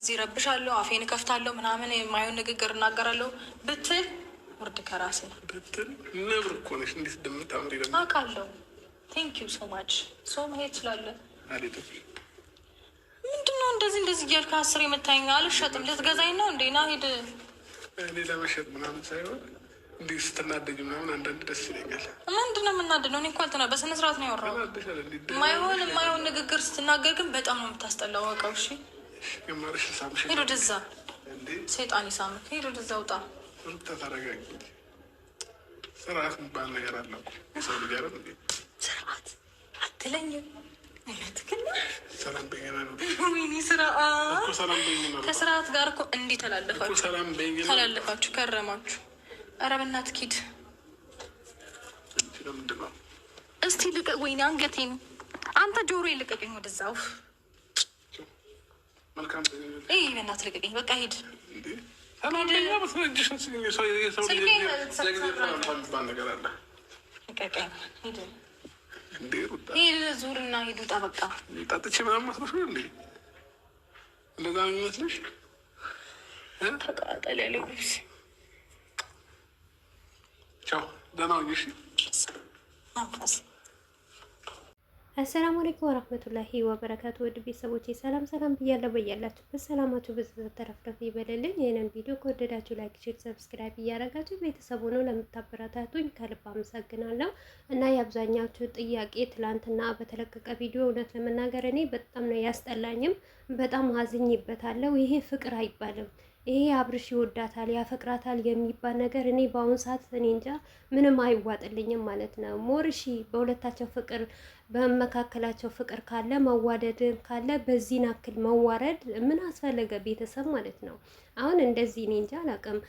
ይረብሻለሁ፣ አፌን ከፍታለሁ፣ ምናምን የማይሆን ንግግር እናገራለሁ ብትል ውርድ ከራሴ ብትል ነብር እኮ ነሽ። እንዴት እንደምታምሪ ደግሞ አውቃለሁ። ቴንክ ዩ ሶ ማች። ሰው መሄድ ትችላለህ። ምንድነው እንደዚህ እያልክ አስር የምታይኝ? አልሸጥም። ልትገዛኝ ነው እንዴ? ና ሂድ። እኔ ለመሸጥ ምናምን ሳይሆን እንዲህ ስትናደጅ ምናምን አንዳንድ ደስ ይለኛል። ምንድነው የምናደደው? እኔ እኮ በስነ ስርዓት ነው ያወራሁት። የማይሆን ንግግር ስትናገር ግን በጣም ነው የምታስጠላው። አውቀው። እሺ ሄዶ ደዛ ሰይጣን ይሳምክ። ሄዶ ደዛ ውጣ። ተረጋጊ። ስርዓት የሚባል ነገር አለ እኮ የሰው ልጅ አይደል እንዴ? ስርዓት አትለኝም። ሰላም በይና ነው። ወይኔ ስርዓት ከስርዓት ጋር እኮ እንዲህ ተላለፋችሁ ከረማችሁ። ኧረ በእናትህ ኪድ እስቲ ልቀቅ። ወይኔ አንገቴን አንተ ጆሮ ልቀቀኝ። ወደዛው በእናትህ ልቀቀኝ። በቃ ሂድ። ሂድ ዙርና ሂድ ውጣ። በቃ ጣጥቼ ምናምን መስሎሽ ነው እንዴ? እንደዛ ነው የሚመስልሽ? ተቃጠል ያለ ልብስ። ቻው፣ ደህና ሁኚ። እሺ። አሰላሙ አለይኩም ወራህመቱላሂ ወበረካቱ። ውድ ቤተሰቦቼ ሰላም ብያለሁ። በያላችሁበት ሰላማችሁ ብዙ ተረፍረፍ ይበልልኝ። ይህንን ቪዲዮ ከወደዳችሁ ላይክ፣ ሼር፣ ሰብስክራይብ እያደረጋችሁ ቤተሰቡ ነው ለምታበረታቱኝ ከልብ አመሰግናለሁ። እና የአብዛኛችሁ ጥያቄ ትላንትና በተለቀቀ ቪዲዮ እውነት ለመናገር እኔ በጣም ነው ያስጠላኝም፣ በጣም አዝኝበታለሁ። ይሄ ፍቅር አይባልም። ይሄ አብርሽ ይወዳታል ያፈቅራታል የሚባል ነገር እኔ በአሁን ሰዓት እኔ እንጃ ምንም አይዋጥልኝም ማለት ነው። ሞርሺ በሁለታቸው ፍቅር በመካከላቸው ፍቅር ካለ መዋደድ ካለ በዚህ ናክል መዋረድ ምን አስፈለገ? ቤተሰብ ማለት ነው። አሁን እንደዚህ እኔ እንጃ አላውቅም።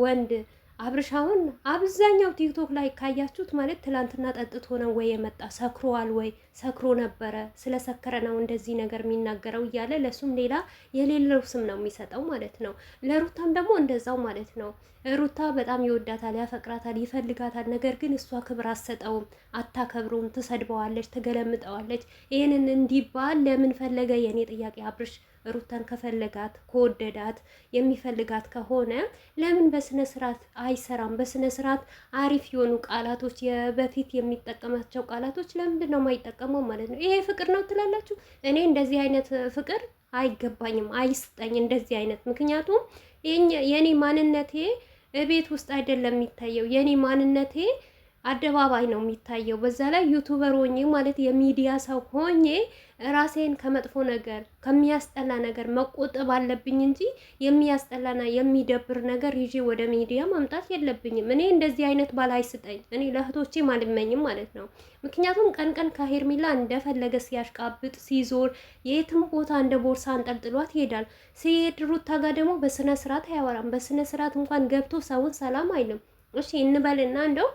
ወንድ አብርሽ አሁን አብዛኛው ቲክቶክ ላይ ካያችሁት ማለት ትላንትና ጠጥቶ ነው ወይ የመጣ ሰክሯል ወይ ሰክሮ ነበረ ስለሰከረ ነው እንደዚህ ነገር የሚናገረው እያለ ለሱም ሌላ የሌለው ስም ነው የሚሰጠው ማለት ነው። ለሩታም ደግሞ እንደዛው ማለት ነው። ሩታ በጣም ይወዳታል ያፈቅራታል ይፈልጋታል። ነገር ግን እሷ ክብር አትሰጠውም፣ አታከብረውም፣ ትሰድበዋለች፣ ትገለምጠዋለች። ይህንን እንዲባል ለምን ፈለገ? የኔ ጥያቄ አብርሽ ሩታን ከፈለጋት ከወደዳት የሚፈልጋት ከሆነ ለምን በስነ ስርዓት አይሰራም? በስነ ስርዓት አሪፍ የሆኑ ቃላቶች በፊት የሚጠቀማቸው ቃላቶች ለምንድን ነው የማይጠቀመው ማለት ነው? ይሄ ፍቅር ነው ትላላችሁ? እኔ እንደዚህ አይነት ፍቅር አይገባኝም፣ አይስጠኝ እንደዚህ አይነት። ምክንያቱም የኔ ማንነቴ ቤት ውስጥ አይደለም የሚታየው፣ የኔ ማንነቴ አደባባይ ነው የሚታየው። በዛ ላይ ዩቱበር ሆኜ ማለት የሚዲያ ሰው ሆኜ ራሴን ከመጥፎ ነገር ከሚያስጠላ ነገር መቆጠብ አለብኝ እንጂ የሚያስጠላና የሚደብር ነገር ይዤ ወደ ሚዲያ ማምጣት የለብኝም። እኔ እንደዚህ አይነት ባል አይስጠኝ። እኔ ለእህቶቼ አልመኝም ማለት ነው። ምክንያቱም ቀን ከሄርሜላ እንደፈለገ ሲያሽቃብጥ ሲዞር የትም ቦታ እንደ ቦርሳ አንጠልጥሏት ይሄዳል። ሲሄድ ሩታ ጋር ደግሞ በስነ ስርዓት አያወራም። በስነ ስርዓት እንኳን ገብቶ ሰውን ሰላም አይልም። እሺ እንበልና እንደው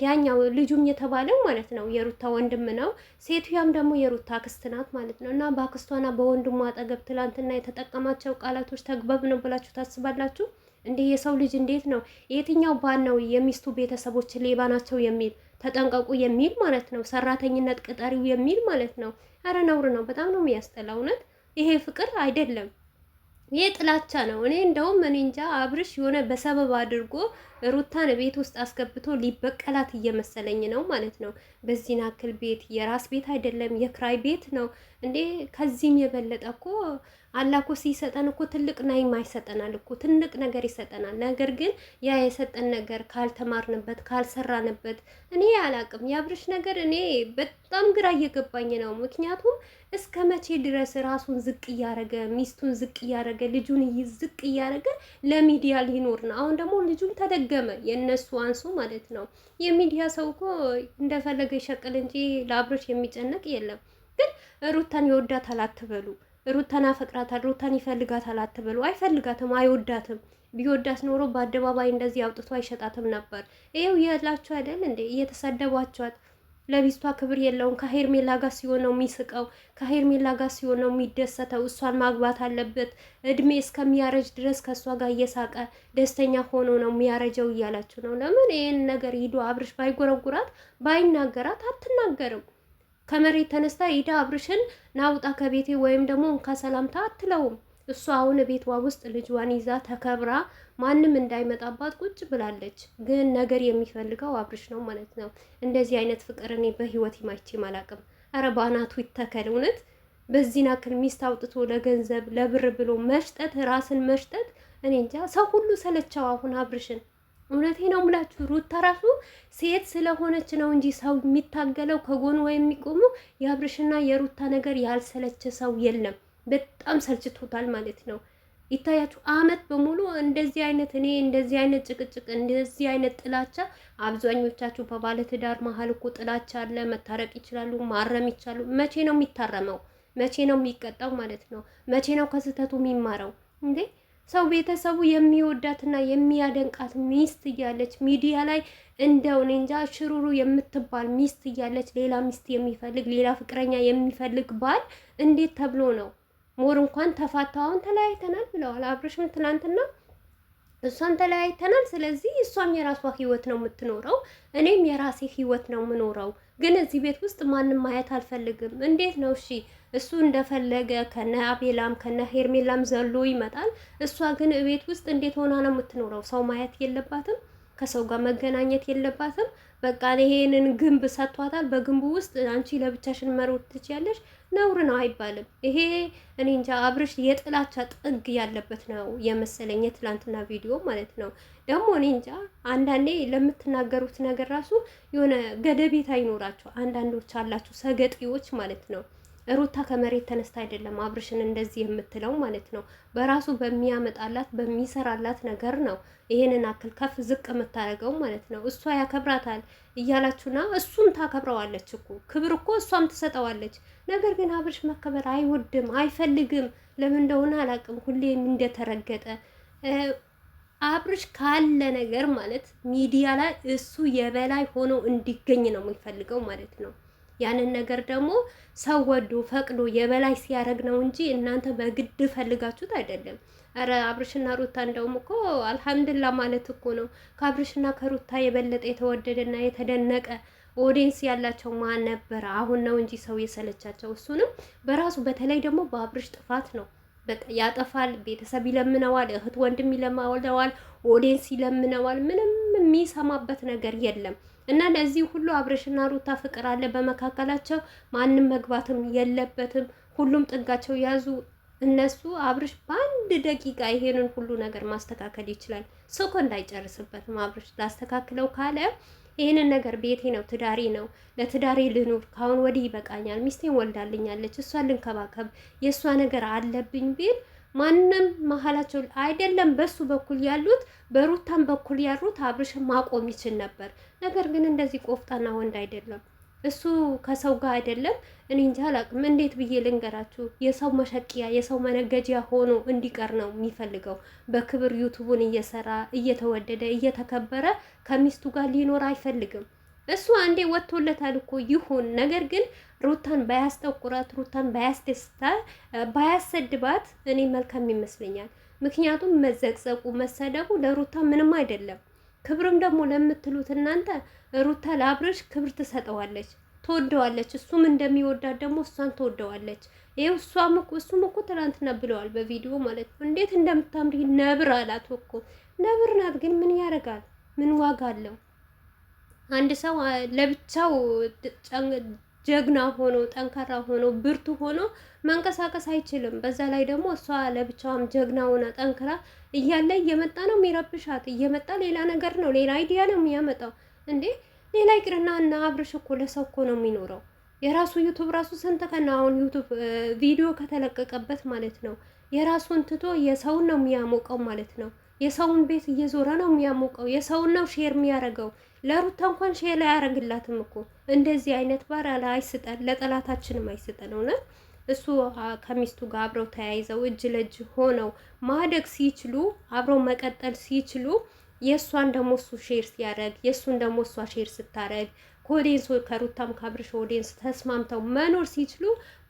ያኛው ልጁም የተባለው ማለት ነው የሩታ ወንድም ነው። ሴትዮዋም ደግሞ የሩታ አክስት ናት ማለት ነው። እና በአክስቷና በወንድሟ አጠገብ ትላንትና የተጠቀማቸው ቃላቶች ተግባብ ነው ብላችሁ ታስባላችሁ? እንዴ የሰው ልጅ እንዴት ነው የትኛው ባል ነው የሚስቱ ቤተሰቦች ሌባ ናቸው የሚል ተጠንቀቁ የሚል ማለት ነው? ሰራተኝነት ቅጠሪው የሚል ማለት ነው? አረ ነውር ነው። በጣም ነው የሚያስጠላ። እውነት ይሄ ፍቅር አይደለም። ይሄ ጥላቻ ነው። እኔ እንደውም እኔ እንጃ አብርሽ የሆነ በሰበብ አድርጎ ሩታን ቤት ውስጥ አስገብቶ ሊበቀላት እየመሰለኝ ነው ማለት ነው። በዚህ ናክል ቤት የራስ ቤት አይደለም የክራይ ቤት ነው እንዴ። ከዚህም የበለጠ እኮ አላህ እኮ ሲሰጠን እኮ ትልቅ ናይማ ይሰጠናል እኮ ትልቅ ነገር ይሰጠናል። ነገር ግን ያ የሰጠን ነገር ካልተማርንበት ካልሰራንበት እኔ አላቅም። የአብርሽ ነገር እኔ በጣም ግራ እየገባኝ ነው። ምክንያቱም እስከ መቼ ድረስ ራሱን ዝቅ እያረገ ሚስቱን ዝቅ እያረገ ልጁን ዝቅ እያረገ ለሚዲያ ሊኖር ነው? አሁን ደግሞ ልጁም ተደገመ የእነሱ አንሱ ማለት ነው። የሚዲያ ሰው እኮ እንደፈለገ ይሸቅል እንጂ ለአብርሽ የሚጨነቅ የለም። ግን ሩታን ይወዳታል አትበሉ። ሩታን አፈቅራታል ሩታን ይፈልጋታል አትበሉ። አይፈልጋትም፣ አይወዳትም። ቢወዳት ኖሮ በአደባባይ እንደዚህ አውጥቶ አይሸጣትም ነበር። ይሄው ያላችሁ አይደል እንዴ እየተሰደባችኋት። ለቢስቷ ክብር የለውም። ከሄርሜላ ጋር ሲሆን ነው የሚስቀው፣ ከሄርሜላ ጋር ሲሆን ነው የሚደሰተው። እሷን ማግባት አለበት እድሜ እስከሚያረጅ ድረስ ከእሷ ጋር እየሳቀ ደስተኛ ሆኖ ነው የሚያረጀው እያላችሁ ነው። ለምን ይህን ነገር ሂዶ አብርሽ ባይጎረጉራት ባይናገራት አትናገርም። ከመሬት ተነስታ ሂዳ አብርሽን ናውጣ ከቤቴ ወይም ደግሞ እንካ ሰላምታ አትለውም። እሷ አሁን ቤቷ ውስጥ ልጇን ይዛ ተከብራ ማንም እንዳይመጣባት ቁጭ ብላለች። ግን ነገር የሚፈልገው አብርሽ ነው ማለት ነው። እንደዚህ አይነት ፍቅር እኔ በህይወት ማይቼም አላቅም። ኧረ ባናቱ ይተከል እውነት። በዚህ ናክል ሚስት አውጥቶ ለገንዘብ ለብር ብሎ መሽጠት፣ ራስን መሽጠት፣ እኔ እንጃ። ሰው ሁሉ ሰለቸው አሁን አብርሽን። እውነቴ ነው የምላችሁ። ሩታ ራሱ ሴት ስለሆነች ነው እንጂ ሰው የሚታገለው ከጎን ወይም የሚቆሙ የአብርሽና የሩታ ነገር ያልሰለቸ ሰው የለም። በጣም ሰልችቶታል ማለት ነው። ይታያችሁ አመት በሙሉ እንደዚህ አይነት እንደዚህ አይነት ጭቅጭቅ እንደዚህ አይነት ጥላቻ። አብዛኞቻችሁ በባለትዳር መሀል እኮ ጥላቻ አለ። መታረቅ ይችላሉ፣ ማረም ይቻላሉ። መቼ ነው የሚታረመው? መቼ ነው የሚቀጣው ማለት ነው? መቼ ነው ከስህተቱ የሚማረው እንዴ? ሰው ቤተሰቡ የሚወዳትና የሚያደንቃት ሚስት እያለች ሚዲያ ላይ እንደው እኔ እንጃ ሽሩሩ የምትባል ሚስት እያለች ሌላ ሚስት የሚፈልግ ሌላ ፍቅረኛ የሚፈልግ ባል እንዴት ተብሎ ነው? ሞር እንኳን ተፋታውን ተለያይተናል ብለዋል አብርሽም ትናንትና። እሷን ተለያይተናል። ስለዚህ እሷም የራሷ ህይወት ነው የምትኖረው፣ እኔም የራሴ ህይወት ነው የምኖረው። ግን እዚህ ቤት ውስጥ ማንም ማየት አልፈልግም። እንዴት ነው እሺ? እሱ እንደፈለገ ከነ አቤላም ከነ ሄርሜላም ዘሎ ይመጣል። እሷ ግን ቤት ውስጥ እንዴት ሆና ነው የምትኖረው? ሰው ማየት የለባትም? ከሰው ጋር መገናኘት የለባትም? በቃ ይሄንን ግንብ ሰጥቷታል። በግንቡ ውስጥ አንቺ ለብቻሽን መሮጥ ትችያለሽ። ነውር ነው አይባልም። ይሄ እኔ እንጃ አብርሽ የጥላቻ ጥግ ያለበት ነው የመሰለኝ የትላንትና ቪዲዮ ማለት ነው። ደግሞ እኔ እንጃ አንዳንዴ ለምትናገሩት ነገር ራሱ የሆነ ገደቤት አይኖራቸው አንዳንዶች አላችሁ ሰገጤዎች ማለት ነው። ሩታ ከመሬት ተነስታ አይደለም አብርሽን እንደዚህ የምትለው ማለት ነው። በራሱ በሚያመጣላት በሚሰራላት ነገር ነው ይሄንን አክል ከፍ ዝቅ የምታደርገው ማለት ነው። እሷ ያከብራታል እያላችሁና እሱም ታከብረዋለች እኮ ክብር እኮ እሷም ትሰጠዋለች። ነገር ግን አብርሽ መከበር አይወድም አይፈልግም። ለምን እንደሆነ አላውቅም። ሁሌም እንደተረገጠ አብርሽ ካለ ነገር ማለት ሚዲያ ላይ እሱ የበላይ ሆኖ እንዲገኝ ነው የሚፈልገው ማለት ነው። ያንን ነገር ደግሞ ሰው ወዶ ፈቅዶ የበላይ ሲያደርግ ነው እንጂ እናንተ በግድ ፈልጋችሁት አይደለም። አረ አብርሽና ሩታ እንደውም እኮ አልሐምዱላ ማለት እኮ ነው። ከአብርሽና ከሩታ የበለጠ የተወደደና የተደነቀ ኦዲየንስ ያላቸው ማን ነበር? አሁን ነው እንጂ ሰው የሰለቻቸው። እሱንም በራሱ በተለይ ደግሞ በአብርሽ ጥፋት ነው። በቃ ያጠፋል፣ ቤተሰብ ይለምነዋል፣ እህት ወንድም ይለምነዋል፣ ኦዲየንስ ይለምነዋል። ምንም የሚሰማበት ነገር የለም። እና ለዚህ ሁሉ አብርሽና ሩታ ፍቅር አለ በመካከላቸው። ማንም መግባትም የለበትም። ሁሉም ጥጋቸው ያዙ። እነሱ አብርሽ በአንድ ደቂቃ ይሄንን ሁሉ ነገር ማስተካከል ይችላል። ሰኮንድ አይጨርስበትም። አብርሽ ላስተካክለው ካለ ይሄንን ነገር ቤቴ ነው፣ ትዳሬ ነው፣ ለትዳሬ ልኑር፣ ካሁን ወዲህ ይበቃኛል፣ ሚስቴን ወልዳልኛለች፣ እሷን ልንከባከብ፣ የእሷ ነገር አለብኝ ቢል ማንም መሀላቸው አይደለም በሱ በኩል ያሉት በሩታን በኩል ያሉት አብርሽን ማቆም ይችል ነበር። ነገር ግን እንደዚህ ቆፍጣና ወንድ አይደለም። እሱ ከሰው ጋር አይደለም። እኔ እንጃ አላቅም፣ እንዴት ብዬ ልንገራችሁ። የሰው መሸቂያ የሰው መነገጃ ሆኖ እንዲቀር ነው የሚፈልገው። በክብር ዩቱቡን እየሰራ እየተወደደ እየተከበረ ከሚስቱ ጋር ሊኖር አይፈልግም። እሱ አንዴ ወጥቶለታል እኮ ይሁን። ነገር ግን ሩታን ባያስጠቁራት፣ ሩታን ባያሰድባት እኔ መልካም ይመስለኛል። ምክንያቱም መዘቅዘቁ መሰደቡ ለሩታ ምንም አይደለም። ክብርም ደግሞ ለምትሉት እናንተ ሩታ ለአብርሽ ክብር ትሰጠዋለች፣ ትወደዋለች። እሱም እንደሚወዳት ደግሞ እሷን ትወደዋለች። ይኸው እሱም እኮ ትናንትና ብለዋል በቪዲዮ ማለት ነው። እንዴት እንደምታምሪ ነብር አላት እኮ። ነብር ናት፣ ግን ምን ያደርጋል? ምን ዋጋ አለው? አንድ ሰው ለብቻው ጀግና ሆኖ ጠንካራ ሆኖ ብርቱ ሆኖ መንቀሳቀስ አይችልም። በዛ ላይ ደግሞ እሷ ለብቻዋም ጀግና ሆና ጠንክራ እያለ እየመጣ ነው የሚረብሻት። እየመጣ ሌላ ነገር ነው፣ ሌላ አይዲያ ነው የሚያመጣው። እንዴ ሌላ ይቅርና እና አብርሽ እኮ ለሰው እኮ ነው የሚኖረው። የራሱ ዩቱብ ራሱ ስንት ቀን አሁን ዩቱብ ቪዲዮ ከተለቀቀበት ማለት ነው የራሱን ትቶ የሰውን ነው የሚያሞቀው ማለት ነው። የሰውን ቤት እየዞረ ነው የሚያሞቀው። የሰውን ነው ሼር የሚያደርገው። ለሩታ እንኳን ሼር አያደርግላትም እኮ። እንደዚህ አይነት ባር አይስጠን፣ ለጠላታችንም አይስጠን። እውነት እሱ ከሚስቱ ጋር አብረው ተያይዘው እጅ ለእጅ ሆነው ማደግ ሲችሉ አብረው መቀጠል ሲችሉ የእሷን ደግሞ እሱ ሼር ሲያደርግ የእሱን ደግሞ እሷ ሼር ስታደርግ ኦዲየንስ ከሩታም ከአብርሽ ኦዲየንስ ተስማምተው መኖር ሲችሉ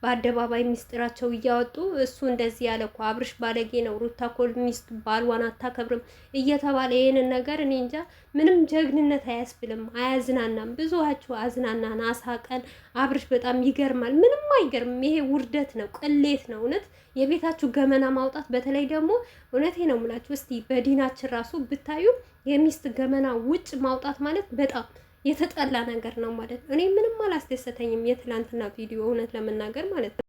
በአደባባይ ሚስጥራቸው እያወጡ እሱ እንደዚህ ያለ እኮ አብርሽ ባለጌ ነው፣ ሩታ እኮ ሚስት ባልዋን አታከብርም እየተባለ ይሄንን ነገር እኔ እንጃ ምንም ጀግንነት አያስብልም፣ አያዝናናም። ብዙዋችሁ አዝናናን፣ አሳቀን። አብርሽ በጣም ይገርማል። ምንም አይገርምም። ይሄ ውርደት ነው፣ ቅሌት ነው። እውነት የቤታችሁ ገመና ማውጣት፣ በተለይ ደግሞ እውነቴ ነው የምላችሁ እስቲ በዲናችን ራሱ ብታዩ የሚስት ገመና ውጭ ማውጣት ማለት በጣም የተጠላ ነገር ነው ማለት ነው። እኔ ምንም አላስደሰተኝም የትላንትና ቪዲዮ እውነት ለመናገር ማለት ነው።